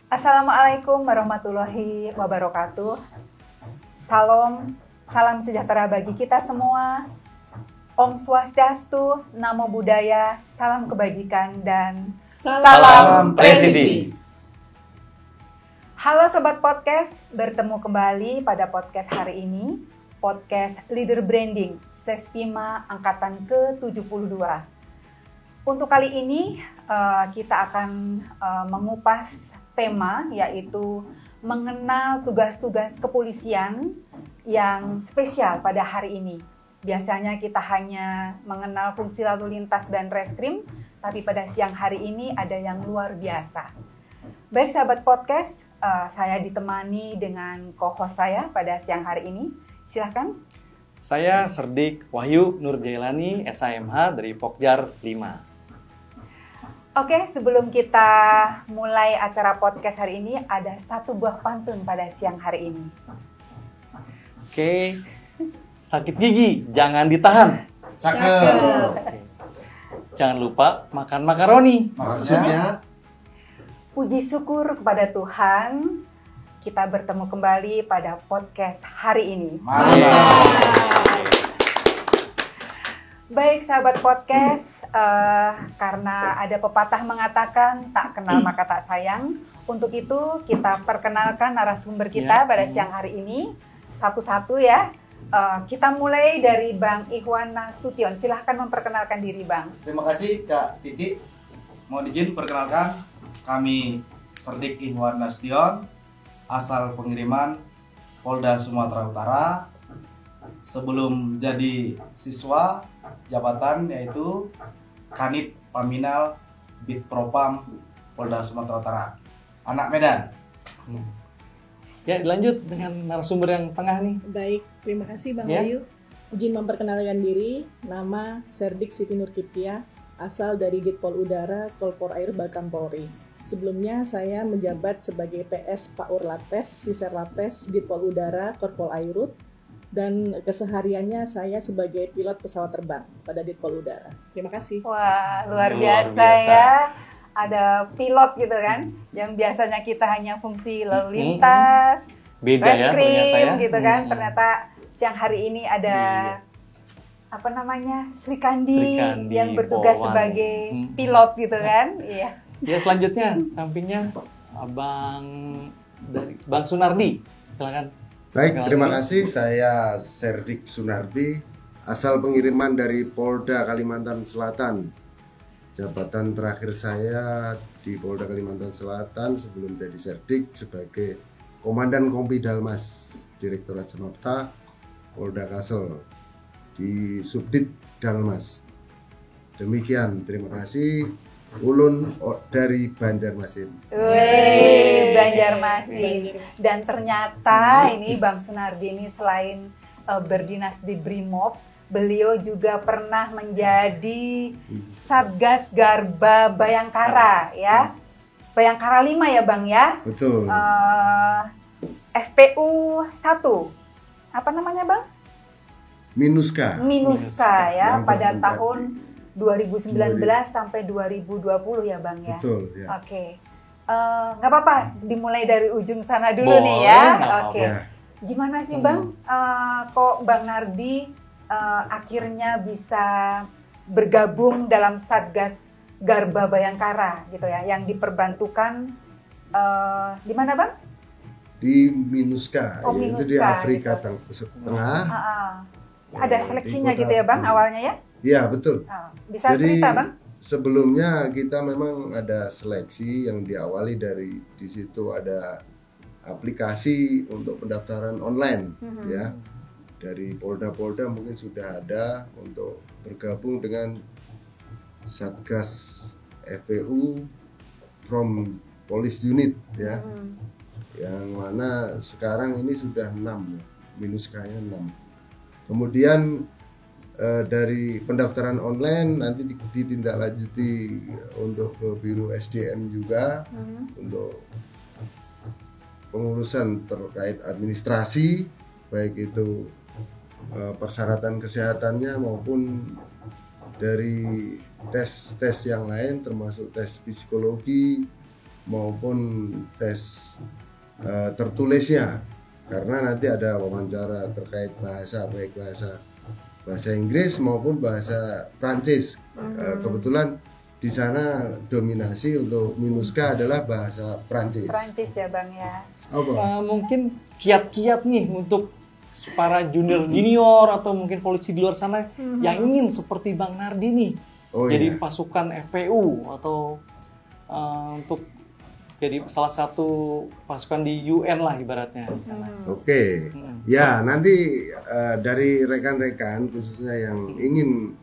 Assalamualaikum warahmatullahi wabarakatuh. Salam sejahtera bagi kita semua. Om Swastiastu, Namo Buddhaya, salam kebajikan dan salam presisi. Halo Sobat Podcast, bertemu kembali pada podcast hari ini, podcast Leader Branding, Sespima Angkatan ke-72. Untuk kali ini kita akan mengupas tema yaitu mengenal tugas-tugas kepolisian yang spesial pada hari ini. Biasanya kita hanya mengenal fungsi lalu lintas dan reskrim, tapi pada siang hari ini ada yang luar biasa. Baik sahabat podcast, saya ditemani dengan co-host saya pada siang hari ini. Silahkan. Saya Serdik Wahyu Nur Jailani, SHMH dari Pokjar 5. Oke, sebelum kita mulai acara podcast hari ini, ada satu buah pantun pada siang hari ini. Oke, sakit gigi jangan ditahan. Cakep. Jangan lupa makan makaroni. Maksudnya? Puji syukur kepada Tuhan, kita bertemu kembali pada podcast hari ini. Mantap. Baik sahabat podcast, karena ada pepatah mengatakan tak kenal maka tak sayang. Untuk itu kita perkenalkan narasumber kita pada siang hari ini satu-satu ya. Kita mulai dari Bang Ikhwan Nasution. Silahkan memperkenalkan diri Bang. Terima kasih Kak Titi. Mohon izin perkenalkan, kami Serdik Ikhwan Nasution, asal pengiriman Polda Sumatera Utara. Sebelum jadi siswa, jabatan yaitu Kanit Paminal Bid Propam Polda Sumatera Utara, anak Medan. Ya, dilanjut dengan narasumber yang tengah nih. Baik, terima kasih Bang Ya. Wahyu. Izin memperkenalkan diri, nama Serdik Siti Nurkiptia, asal dari Ditpol Udara, Kolpor Air Bakan Polri. Sebelumnya saya menjabat sebagai PS Paur Lates, Siser Lates, Ditpol Udara, Korpol Airut, dan kesehariannya saya sebagai pilot pesawat terbang pada Ditpol Udara. Terima kasih. Wah, luar Luar biasa biasa. ya. Ada pilot gitu kan, yang biasanya kita hanya fungsi lalu lintas, Beda ya reskrim ternyata ya. gitu kan. Ternyata siang hari ini ada apa namanya, Sri Kandi yang bertugas Polwan. sebagai pilot gitu kan. Iya. Ya, selanjutnya sampingnya Bang Sunardi. Silakan. Baik, terima kasih. Saya Serdik Sunardi, asal pengiriman dari Polda Kalimantan Selatan. Jabatan terakhir saya di Polda Kalimantan Selatan sebelum jadi Serdik sebagai Komandan Kompi Dalmas, Direktorat Samapta Polda Kalsel di Subdit Dalmas. Demikian, terima kasih. Ulun dari Banjarmasin. Wih, Banjarmasin. Dan ternyata ini Bang Sunardi ini selain berdinas di Brimob, beliau juga pernah menjadi Satgas Garba Bayangkara ya. Bayangkara 5 ya Bang ya. Betul. FPU 1. Apa namanya Bang? Minuska. Minuska ya, Yang pada terbuka tahun 2019 sampai 2020 ya Bang ya. Betul, ya. Oke. Nggak apa-apa, dimulai dari ujung sana dulu Boleh, nih ya. nggak Oke. Ya. Gimana sih Bang, kok Bang Nardi akhirnya bisa bergabung dalam Satgas Garba Bayangkara gitu ya, yang diperbantukan di mana Bang? Di Minuska, Oh, yaitu Minuska, di Afrika gitu. Tengah. Ada seleksinya Di gitu ya Bang kota- awalnya ya? Iya, betul. Bisa cerita Bang? Sebelumnya kita memang ada seleksi yang diawali dari di situ ada aplikasi untuk pendaftaran online ya. Dari Polda-Polda mungkin sudah ada untuk bergabung dengan Satgas FPU from Police Unit ya. Yang mana sekarang ini sudah 6, Minuskanya 6. Kemudian dari pendaftaran online nanti ditindaklanjuti untuk ke Biro SDM juga untuk pengurusan terkait administrasi, baik itu persyaratan kesehatannya maupun dari tes-tes yang lain termasuk tes psikologi, maupun tes tertulisnya, karena nanti ada wawancara terkait bahasa, baik bahasa Inggris maupun bahasa Prancis. Kebetulan di sana dominasi untuk MINUSCA adalah bahasa Prancis. Prancis ya Bang ya. Mungkin kiat-kiat nih untuk para junior atau mungkin polisi di luar sana yang ingin seperti Bang Nardi nih, jadi pasukan FPU atau untuk jadi salah satu pasukan di UN lah ibaratnya. Oke. Ya, nanti dari rekan-rekan khususnya yang ingin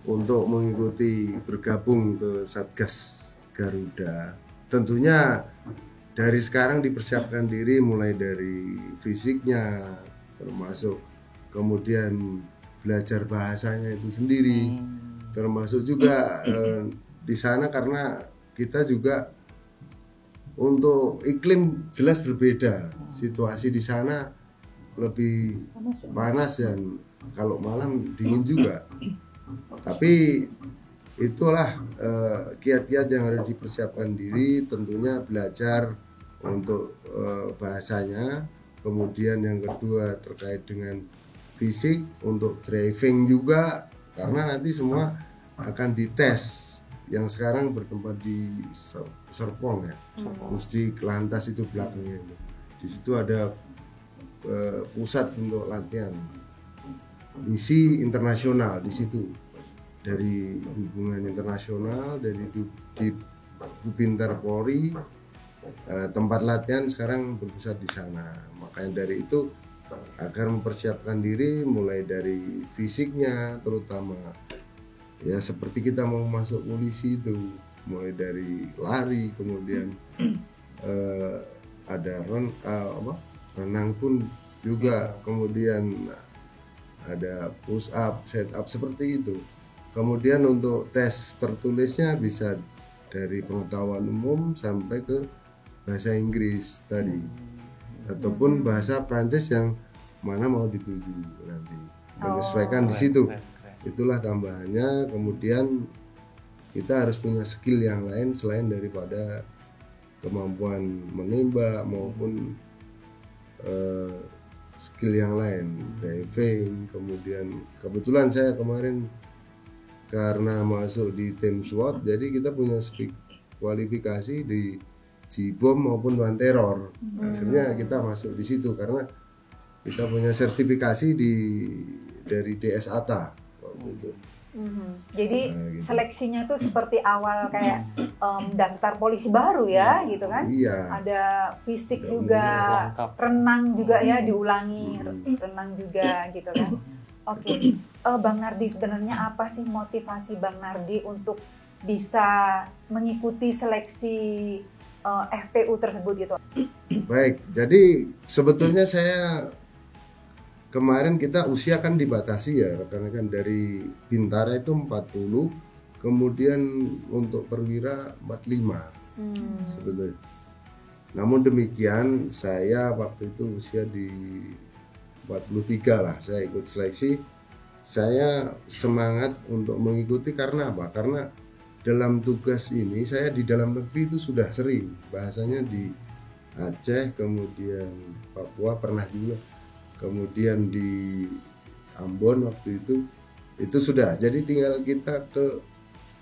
untuk mengikuti bergabung ke Satgas Garuda, tentunya dari sekarang dipersiapkan diri mulai dari fisiknya, termasuk kemudian belajar bahasanya itu sendiri, termasuk juga di sana karena kita juga untuk iklim jelas berbeda. Situasi di sana lebih panas dan kalau malam dingin juga. Tapi itulah kiat-kiat yang harus dipersiapkan diri, tentunya belajar untuk bahasanya. Kemudian yang kedua terkait dengan fisik, untuk driving juga, karena nanti semua akan dites. Yang sekarang bertempat di Serpong ya, mesti Kelantas itu belakangnya. Di situ ada pusat untuk latihan misi internasional di situ, dari hubungan internasional, dari di Bintar Polri. Tempat latihan sekarang berpusat di sana. Makanya dari itu agar mempersiapkan diri mulai dari fisiknya, terutama ya seperti kita mau masuk polisi itu, mulai dari lari, kemudian ada renang pun juga, kemudian ada push up, set up seperti itu. Kemudian untuk tes tertulisnya bisa dari pengetahuan umum sampai ke bahasa Inggris tadi, ataupun bahasa Prancis yang mana mau dituju nanti, menyesuaikan di situ. Itulah tambahannya. Kemudian kita harus punya skill yang lain selain daripada kemampuan menembak maupun skill yang lain, diving. Kemudian kebetulan saya kemarin karena masuk di tim SWAT, jadi kita punya kualifikasi di Jibom maupun Wan Teror. Akhirnya kita masuk di situ karena kita punya sertifikasi dari DSATA. Jadi gitu. seleksinya tuh seperti awal kayak daftar polisi baru ya, gitu kan? Iya. Ada fisik juga, renang juga ya diulangi, renang juga gitu kan? Oke. Bang Nardi, sebenarnya apa sih motivasi Bang Nardi untuk bisa mengikuti seleksi FPU tersebut gitu? Baik, jadi sebetulnya saya kemarin kita usia kan dibatasi ya rekan-rekan, dari Bintara itu 40, kemudian untuk perwira 45 sebetulnya. Namun demikian saya waktu itu usia di 43 lah, saya ikut seleksi. Saya semangat untuk mengikuti karena apa? Karena dalam tugas ini saya di dalam negeri itu sudah sering, bahasanya di Aceh, kemudian Papua pernah juga, kemudian di Ambon waktu itu sudah. Jadi tinggal kita ke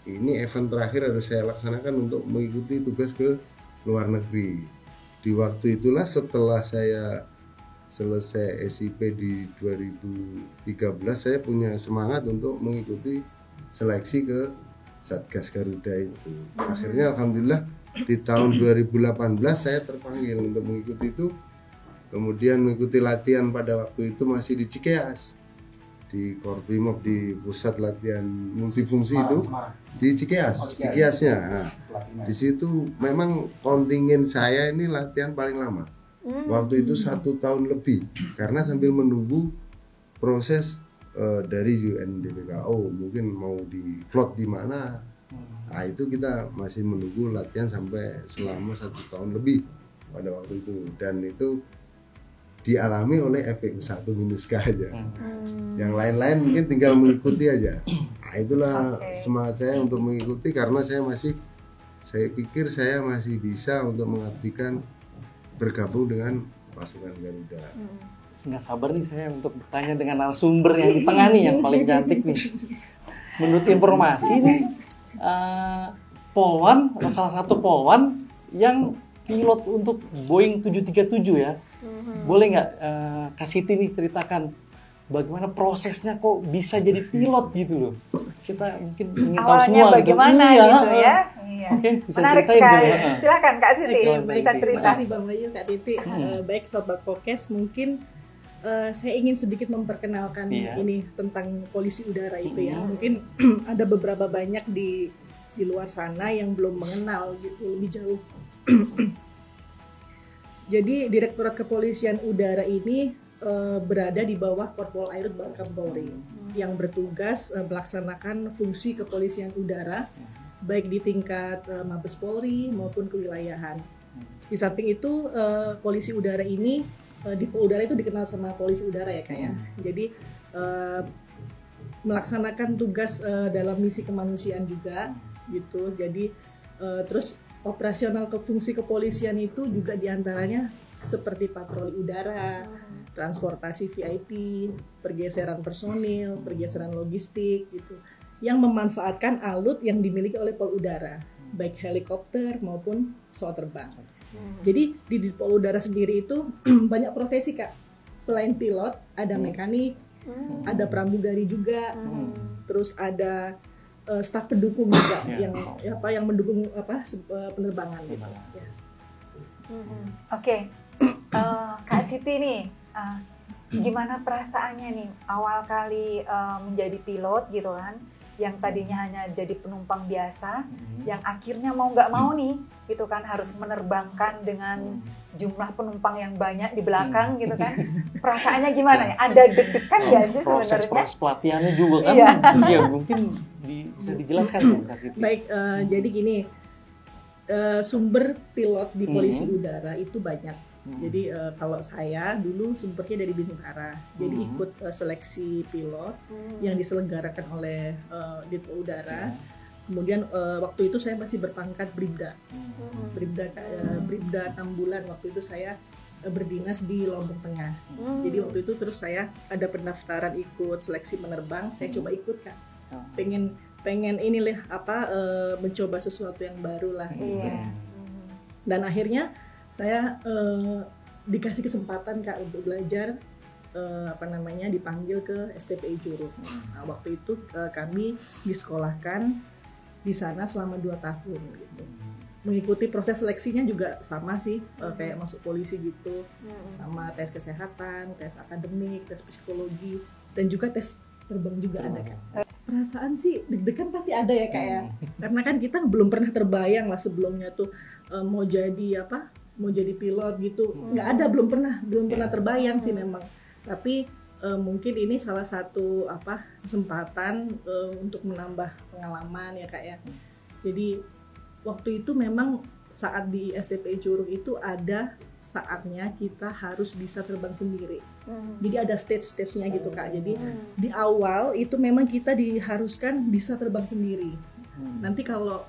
ini event terakhir harus saya laksanakan untuk mengikuti tugas ke luar negeri. Di waktu itulah setelah saya selesai SIP di 2013, saya punya semangat untuk mengikuti seleksi ke Satgas Garuda itu. Akhirnya alhamdulillah di tahun 2018 saya terpanggil untuk mengikuti itu. Kemudian mengikuti latihan pada waktu itu masih di Cikeas, di Korprimob, di pusat latihan multifungsi itu di Cikeasnya. Nah, di situ memang kontingen saya ini latihan paling lama. Waktu itu 1 tahun lebih, karena sambil menunggu proses dari UNDPKO mungkin mau di float di mana. Nah, itu kita masih menunggu latihan sampai selama 1 tahun lebih pada waktu itu, dan itu dialami oleh FPU 1 MINUSCA aja. Yang lain-lain mungkin tinggal mengikuti aja. Nah, itulah semangat saya untuk mengikuti, karena saya masih saya pikir saya masih bisa untuk mengabdikan bergabung dengan pasukan Garuda. Nggak sabar nih saya untuk bertanya dengan narasumber yang di tengah nih, yang paling cantik nih. Menurut informasi nih, Polwan, salah satu Polwan yang pilot untuk Boeing 737 ya. Boleh nggak Kak Siti nih ceritakan bagaimana prosesnya kok bisa jadi pilot gitu loh? Kita mungkin ingin tahu Awalnya semua bagaimana gitu ya. Iya. Mungkin bisa Menarik ceritain sekali. coba. Silakan Kak Siti, Baik, bisa baik. cerita. Terima kasih Bang Bayu, Kak Titi. Baik Sobat Podcast, mungkin saya ingin sedikit memperkenalkan ini tentang polisi udara itu ya. Mungkin ada beberapa banyak di luar sana yang belum mengenal gitu lebih jauh. Jadi Direktorat Kepolisian Udara ini berada di bawah Korpol Air Bakampolri yang bertugas melaksanakan fungsi kepolisian udara baik di tingkat Mabes Polri maupun kewilayahan. Di samping itu polisi udara ini di udara itu dikenal sama polisi udara ya kayak. Jadi melaksanakan tugas dalam misi kemanusiaan juga gitu. Jadi terus operasional fungsi kepolisian itu juga diantaranya seperti patroli udara, transportasi VIP, pergeseran personil, pergeseran logistik gitu, yang memanfaatkan alut yang dimiliki oleh Pol Udara, baik helikopter maupun pesawat terbang. Jadi di Pol Udara sendiri itu banyak profesi Kak. Selain pilot, ada mekanik, ada pramugari juga, terus ada staf pendukung juga yang mendukung penerbangan gitu. Ya. Oke. Kak Siti nih, gimana perasaannya nih awal kali menjadi pilot gitu kan, yang tadinya hanya jadi penumpang biasa, yang akhirnya mau nggak mau nih gitu kan harus menerbangkan dengan jumlah penumpang yang banyak di belakang gitu kan, perasaannya gimana ya? Ada deg-degan nggak sih sebenarnya? Proses pelatihannya juga kan, ya mungkin bisa dijelaskan tuh Kak Siti. Baik, jadi gini, sumber pilot di polisi udara itu banyak. Jadi kalau saya dulu sumbernya dari Bintara, jadi ikut seleksi pilot yang diselenggarakan oleh Ditpol Udara. Kemudian waktu itu saya masih berpangkat Bribda, Bribda 6 bulan. Waktu itu saya berdinas di Lombok Tengah. Jadi waktu itu terus saya ada pendaftaran ikut seleksi penerbang, saya coba ikut Kak. Pengen inilah mencoba sesuatu yang baru lah. Dan akhirnya saya dikasih kesempatan Kak untuk belajar dipanggil ke STPI Curug. Nah, waktu itu kami disekolahkan di sana selama 2 tahun gitu. Mengikuti proses seleksinya juga sama sih, kayak masuk polisi gitu, sama tes kesehatan, tes akademik, tes psikologi, dan juga tes terbang juga ada Kak. Perasaan sih deg-degan pasti ada ya Kak ya, karena kan kita belum pernah terbayang lah sebelumnya tuh mau jadi pilot gitu, nggak ada, belum pernah terbayang sih memang. Tapi mungkin ini salah satu kesempatan untuk menambah pengalaman ya Kak ya. Jadi waktu itu memang saat di STPI Curug itu ada saatnya kita harus bisa terbang sendiri. Jadi ada stage-stage-nya gitu Kak. Jadi di awal itu memang kita diharuskan bisa terbang sendiri. Nanti kalau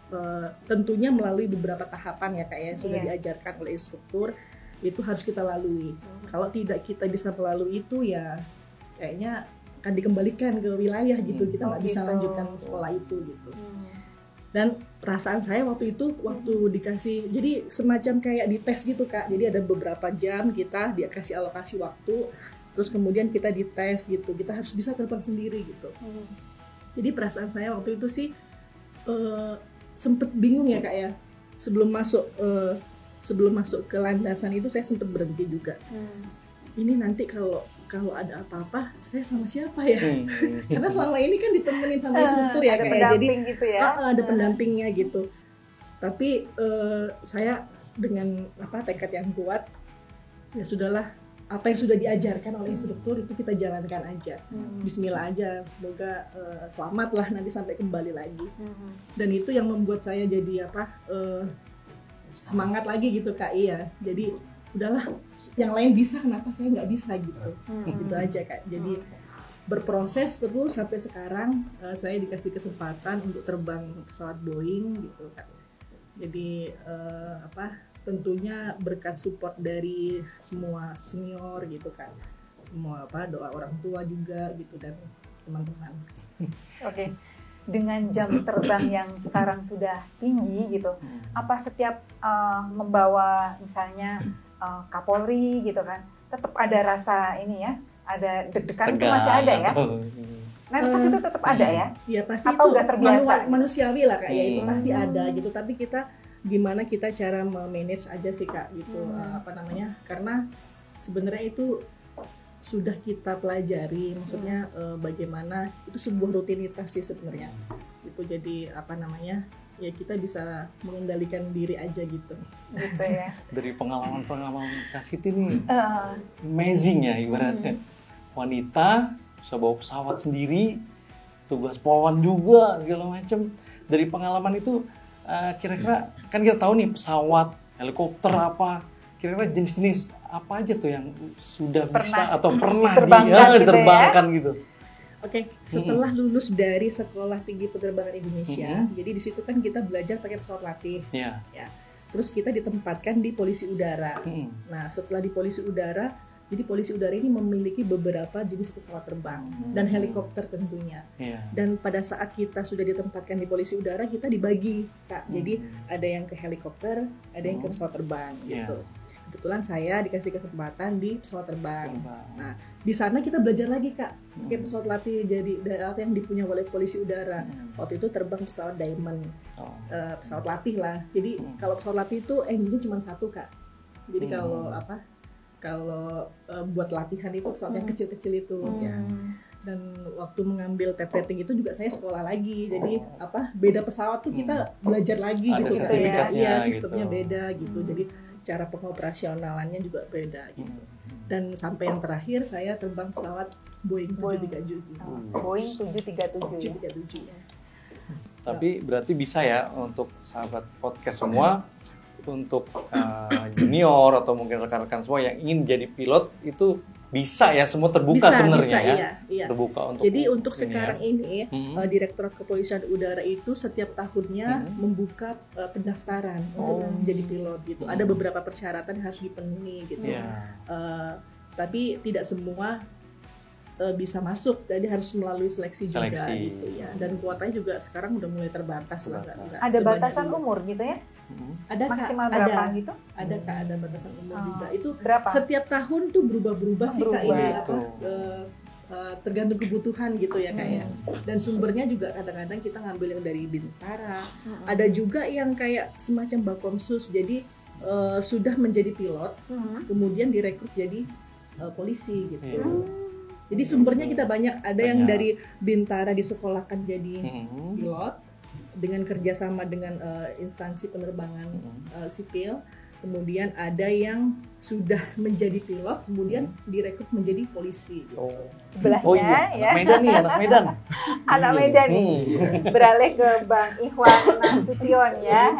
tentunya melalui beberapa tahapan ya Kak ya, yang sudah diajarkan oleh instruktur, itu harus kita lalui. Kalau tidak kita bisa melalui itu ya kayaknya akan dikembalikan ke wilayah gitu, kita nggak bisa lanjutkan sekolah itu gitu. Dan perasaan saya waktu itu, waktu dikasih, jadi semacam kayak dites gitu Kak, jadi ada beberapa jam kita dikasih alokasi waktu, terus kemudian kita dites gitu, kita harus bisa terbang sendiri gitu. Jadi perasaan saya waktu itu sih sempet bingung ya Kak ya, sebelum masuk ke landasan itu saya sempet berhenti juga. Ini nanti kalau ada apa-apa saya sama siapa ya? Karena selama ini kan ditemenin sama instruktur ya kayak, jadi gitu ya? Ada pendampingnya gitu. Tapi saya dengan tekad yang kuat, ya sudahlah, apa yang sudah diajarkan oleh instruktur itu kita jalankan aja. Bismillah aja, semoga selamat lah nanti sampai kembali lagi. Dan itu yang membuat saya jadi semangat lagi gitu Kak. Iya, jadi udahlah, yang lain bisa, kenapa saya nggak bisa gitu. Gitu aja Kak. Jadi berproses terus sampai sekarang saya dikasih kesempatan untuk terbang pesawat Boeing gitu Kak. Jadi tentunya berkat support dari semua senior gitu kan, semua doa orang tua juga gitu dan teman-teman. Oke. Dengan jam terbang yang sekarang sudah tinggi gitu, apa setiap membawa misalnya Kapolri gitu kan, tetap ada rasa ini ya, ada deg-degan itu masih ada ya? Nervous itu tetap ada ya? Ya pasti apa itu udah terbiasa? Manusiawi lah Kak, ya itu pasti ada gitu. Tapi kita gimana kita cara memanage aja sih Kak gitu, karena sebenarnya itu sudah kita pelajari, maksudnya bagaimana itu sebuah rutinitas sih sebenarnya. Itu jadi ya kita bisa mengendalikan diri aja gitu. Gitu ya. Dari pengalaman Kak Siti nih, amazing ya ibaratnya. Wanita bisa bawa pesawat sendiri, tugas poluan juga segala macam. Dari pengalaman itu kira-kira kan kita tahu nih pesawat, helikopter apa, kira-kira jenis-jenis apa aja tuh yang sudah bisa atau pernah diterbangkan gitu. Oke, setelah lulus dari Sekolah Tinggi Penerbangan Indonesia, jadi di situ kan kita belajar pakai pesawat latih. Ya. Terus kita ditempatkan di Polisi Udara. Nah, setelah di Polisi Udara, jadi Polisi Udara ini memiliki beberapa jenis pesawat terbang dan helikopter tentunya. Dan pada saat kita sudah ditempatkan di Polisi Udara, kita dibagi, Kak. Jadi ada yang ke helikopter, ada yang ke pesawat terbang gitu. Kebetulan saya dikasih kesempatan di pesawat terbang. Nah, di sana kita belajar lagi Kak, pakai pesawat latih jadi yang dipunya oleh Polisi Udara. Waktu itu terbang pesawat Diamond, pesawat latih lah. Jadi kalau pesawat latih itu engine cuma satu Kak. Jadi kalau buat latihan itu pesawat yang kecil-kecil itu ya. Dan waktu mengambil type rating itu juga saya sekolah lagi. Jadi beda pesawat tuh kita belajar lagi ada gitu ya. Iya, sistemnya beda gitu. Jadi cara pengoperasionalannya juga beda gitu. Dan sampai yang terakhir saya terbang pesawat Boeing 737. Boeing 737 ya. Tapi berarti bisa ya untuk sahabat podcast semua, untuk junior atau mungkin rekan-rekan semua yang ingin jadi pilot itu bisa ya, semua terbuka sebenarnya ya. Iya. Terbuka untuk. Jadi untuk sekarang ini Direktorat Kepolisian Udara itu setiap tahunnya membuka pendaftaran untuk menjadi pilot gitu. Ada beberapa persyaratan yang harus dipenuhi gitu. Tapi tidak semua bisa masuk, jadi harus melalui seleksi juga gitu ya. Dan kuotanya juga sekarang udah mulai terbatas lah. Ada batasan umur gitu ya? Ada maksimal berapa gitu? Ada Kak, ada batasan umur juga. Itu berapa? Setiap tahun tuh berubah-berubah sih Kak ini tergantung kebutuhan gitu ya Kak ya. Dan sumbernya juga kadang-kadang kita ngambil yang dari Bintara. Ada juga yang kayak semacam Bakomsus, jadi sudah menjadi pilot, kemudian direkrut jadi polisi gitu. Jadi sumbernya kita banyak. Ada yang dari Bintara disekolahkan jadi pilot dengan kerjasama dengan instansi penerbangan sipil. Kemudian ada yang sudah menjadi pilot, kemudian direkrut menjadi polisi. Sebelahnya ya. Anak Medan. Anak Medan nih. Beralih ke Bang Ikhwan Nasution ya,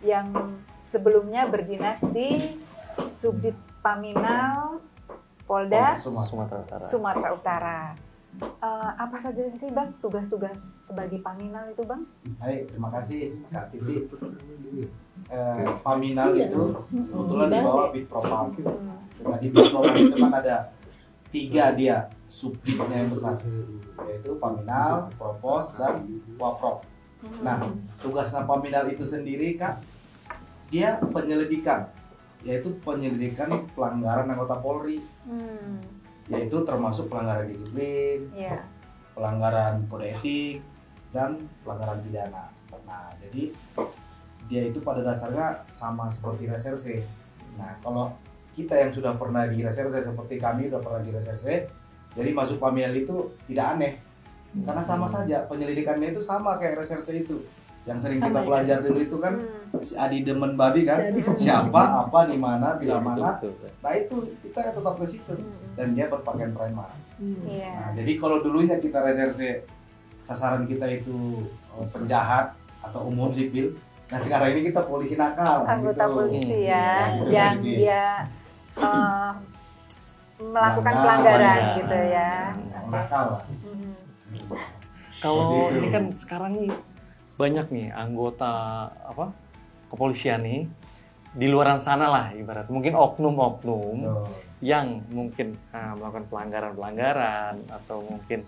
yang sebelumnya berdinas di Subdit Paminal Polda Sumatera Utara. Apa saja sih Bang tugas-tugas sebagai Paminal itu Bang? Baik, terima kasih Kak Titi. Paminal itu sebetulnya di bawah Bid Propam. Nah, di Bid Propam itu kan ada 3 dia subditnya yang besar, yaitu Paminal, Propos, dan Waprop. Nah, tugasnya Paminal itu sendiri Kak, dia penyelidikan, yaitu penyelidikan pelanggaran anggota Polri. Yaitu termasuk pelanggaran disiplin, pelanggaran kode etik, dan pelanggaran pidana. Nah, jadi dia itu pada dasarnya sama seperti reserse. Nah, kalau kita yang sudah pernah di reserse seperti kami sudah pernah di reserse, jadi masuk Paminal itu tidak aneh, karena sama saja penyelidikannya itu sama kayak reserse itu. Yang sering kita belajar dulu itu kan si Adi demen babi kan, siapa, apa, di mana, bila mana. Nah itu kita tetap ke situ dan dia berpakaian preman. Nah, jadi kalau dulunya kita reserse sasaran kita itu penjahat atau umum sipil, nah sekarang ini kita polisi nakal. Anggota gitu. polisi ya, yang dia melakukan pelanggaran gitu ya. Nakal. Kalau ini kan sekarang nih banyak nih anggota kepolisian nih di luaran sana lah ibarat mungkin oknum-oknum yang mungkin melakukan pelanggaran atau mungkin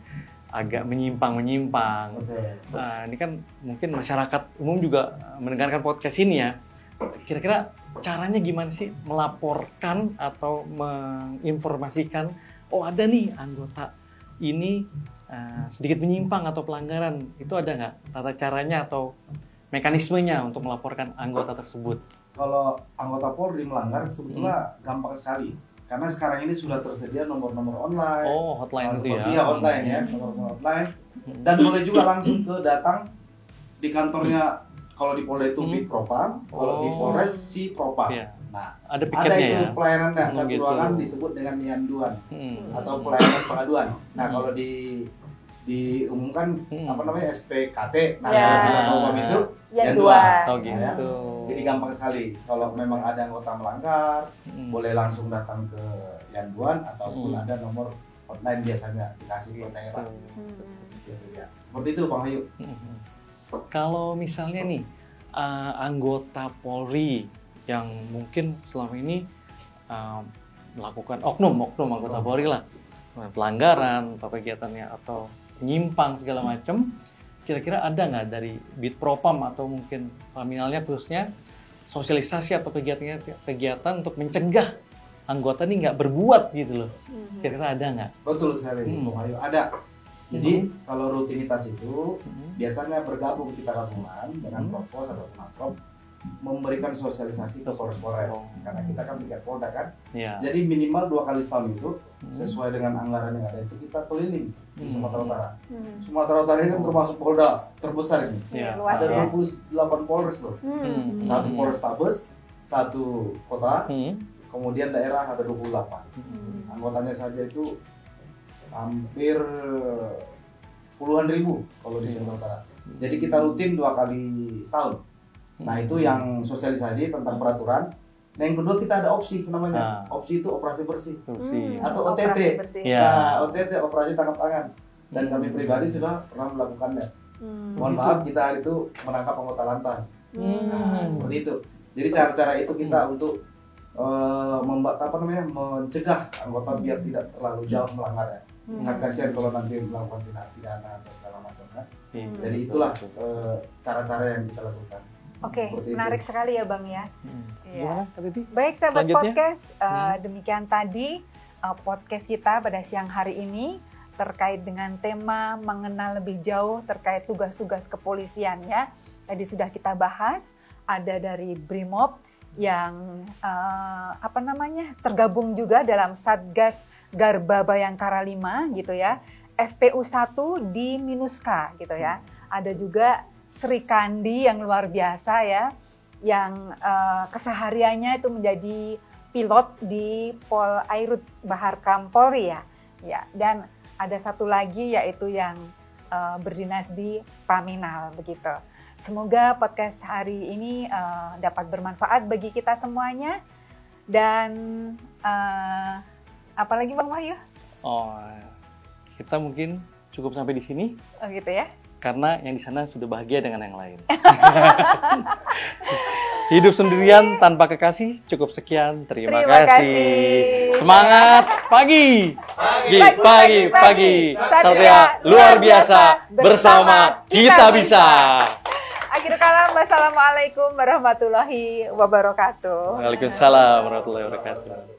agak menyimpang. Ini kan mungkin masyarakat umum juga mendengarkan podcast ini ya. Kira-kira caranya gimana sih melaporkan atau menginformasikan ada nih anggota ini sedikit menyimpang atau pelanggaran, itu ada nggak tata caranya atau mekanismenya untuk melaporkan anggota tersebut? Kalau anggota Polri melanggar sebetulnya gampang sekali, karena sekarang ini sudah tersedia nomor-nomor online. Hotline itu ya? Iya, hotline ya, nomor online. Dan boleh juga langsung datang di kantornya. Kalau di Polda itu Bid Propam, kalau di Polres si Propam. Iya. Nah, ada piketnya itu ya? pelayanannya, satu gitu. ruangan disebut dengan Yanduan atau pelayanan pengaduan. Nah, kalau diumumkan SPKT, kalau kita Propam itu Yanduan. Gitu. Jadi gampang sekali. Kalau memang ada anggota melanggar, boleh langsung datang ke Yanduan ataupun ada nomor hotline biasanya dikasih ke daerah. Gitu ya. Seperti itu, Bang Ayu. Kalau misalnya nih anggota Polri yang mungkin selama ini melakukan oknum anggota Polri lah, pelanggaran atau kegiatannya atau menyimpang segala macam, kira-kira ada nggak dari Bid Propam atau mungkin paminalnya khususnya sosialisasi atau kegiatan untuk mencegah anggota ini nggak berbuat gitu loh? Kira-kira ada nggak? Betul sekali, Bang Ayu. Ada. Jadi kalau rutinitas itu biasanya bergabung kita gabungan dengan Propos atau Maprop memberikan sosialisasi ke Polres, karena kita kan Brigade Polda kan. Jadi minimal 2 kali setahun itu sesuai dengan anggaran yang ada itu kita keliling di Sumatera Utara. Sumatera Utara ini kan termasuk Polda terbesar ini. Ada 28 Polres loh. 1 Polrestabes, 1 kota, kemudian daerah ada 28. Anggotanya saja itu hampir puluhan ribu kalau di Sumatera Utara. Jadi kita rutin 2 kali setahun. Nah itu yang sosialisasi tentang peraturan. Nah yang kedua kita ada opsi namanya. Opsi itu operasi bersih atau OTT. Nah OTT operasi tangkap tangan. Dan kami pribadi sudah pernah melakukannya. Mohon maaf kita hari itu menangkap anggota lantas. Nah seperti itu. Jadi cara-cara itu kita untuk mencegah anggota biar tidak terlalu jauh melanggar. Kan kasihan kalau nanti melakukan tindak pidana atau segala macam kan. Jadi itulah cara-cara yang kita lakukan. Oke, menarik sekali ya Bang ya. Gimana, Kak Titi? Baik sahabat podcast, demikian tadi podcast kita pada siang hari ini terkait dengan tema mengenal lebih jauh terkait tugas-tugas kepolisian ya. Tadi sudah kita bahas, ada dari Brimob yang tergabung juga dalam Satgas Garba Bayangkara 5 gitu ya, FPU 1 di Minuska gitu ya. Ada juga Sri Kandi yang luar biasa ya, yang kesehariannya itu menjadi pilot di Pol Airut Bahar Kampolri ya. Dan ada satu lagi yaitu yang berdinas di Paminal begitu. Semoga podcast hari ini dapat bermanfaat bagi kita semuanya. Dan apalagi Bang Wahyu? Kita mungkin cukup sampai di sini. Oh gitu ya? Karena yang di sana sudah bahagia dengan yang lain. Hidup sendirian tanpa kekasih, cukup sekian. Terima kasih. Semangat pagi. Pagi. Satria luar biasa bersama kita bisa. Akhir kalam, wassalamualaikum warahmatullahi wabarakatuh. Waalaikumsalam warahmatullahi wabarakatuh.